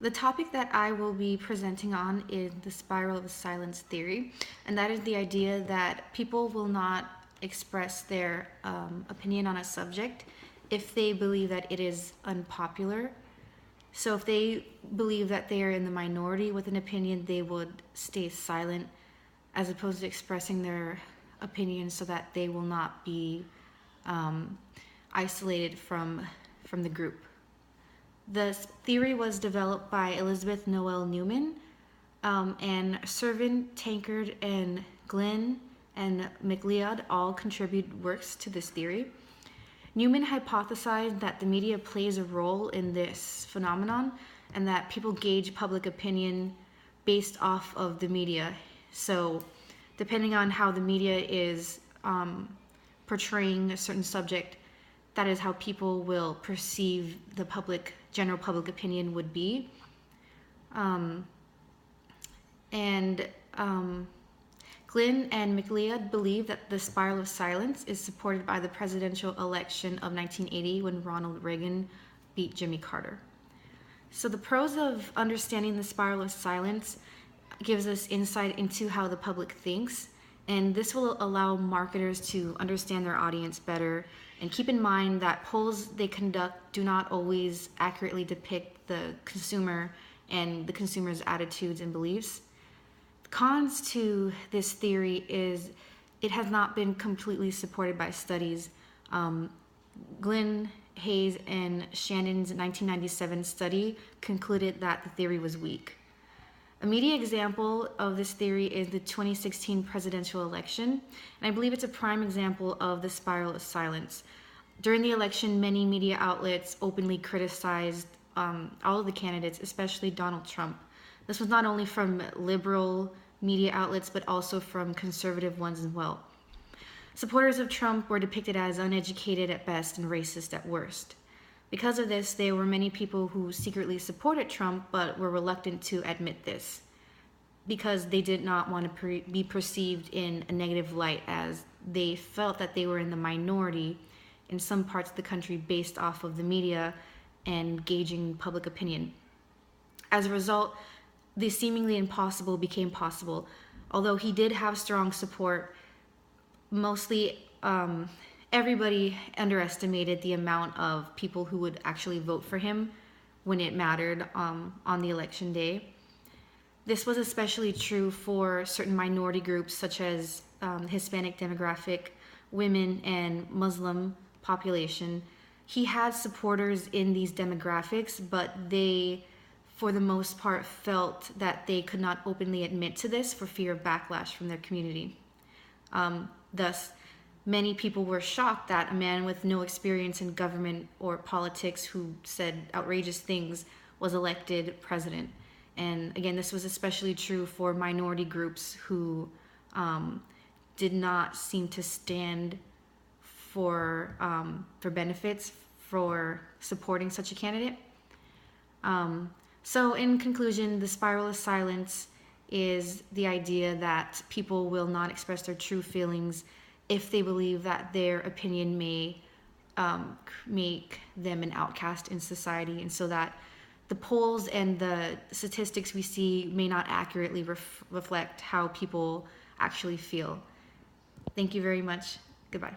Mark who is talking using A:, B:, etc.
A: The topic that I will be presenting on is the spiral of silence theory, and that is the idea that people will not express their opinion on a subject if they believe that it is unpopular. So if they believe that they are in the minority with an opinion, they would stay silent as opposed to expressing their opinion so that they will not be isolated from the group. The theory was developed by Elizabeth Noel Newman, and Servin, Tankard, and Glenn and MacLeod all contribute works to this theory. Newman hypothesized that the media plays a role in this phenomenon and that people gauge public opinion based off of the media. So, depending on how the media is portraying a certain subject, that is how people will perceive the general public opinion would be. Glenn and MacLeod believe that the spiral of silence is supported by the presidential election of 1980 when Ronald Reagan beat Jimmy Carter. So the pros of understanding the spiral of silence gives us insight into how the public thinks, and this will allow marketers to understand their audience better. And keep in mind that polls they conduct do not always accurately depict the consumer and the consumer's attitudes and beliefs. Cons to this theory is it has not been completely supported by studies. Glenn, Hayes, and Shannon's 1997 study concluded that the theory was weak. A media example of this theory is the 2016 presidential election, and I believe it's a prime example of the spiral of silence. During the election, many media outlets openly criticized all of the candidates, especially Donald Trump. This was not only from liberal media outlets, but also from conservative ones as well. Supporters of Trump were depicted as uneducated at best and racist at worst. Because of this, there were many people who secretly supported Trump but were reluctant to admit this because they did not want to be perceived in a negative light, as they felt that they were in the minority in some parts of the country based off of the media and gauging public opinion. As a result, the seemingly impossible became possible. Although he did have strong support, mostly everybody underestimated the amount of people who would actually vote for him when it mattered on the election day. This was especially true for certain minority groups such as Hispanic demographic, women, and Muslim population. He had supporters in these demographics, but they, for the most part, felt that they could not openly admit to this for fear of backlash from their community. Thus, many people were shocked that a man with no experience in government or politics who said outrageous things was elected president. And again, this was especially true for minority groups who did not seem to stand for benefits for supporting such a candidate. So in conclusion, the spiral of silence is the idea that people will not express their true feelings if they believe that their opinion may make them an outcast in society, and so that the polls and the statistics we see may not accurately reflect how people actually feel. Thank you very much. Goodbye.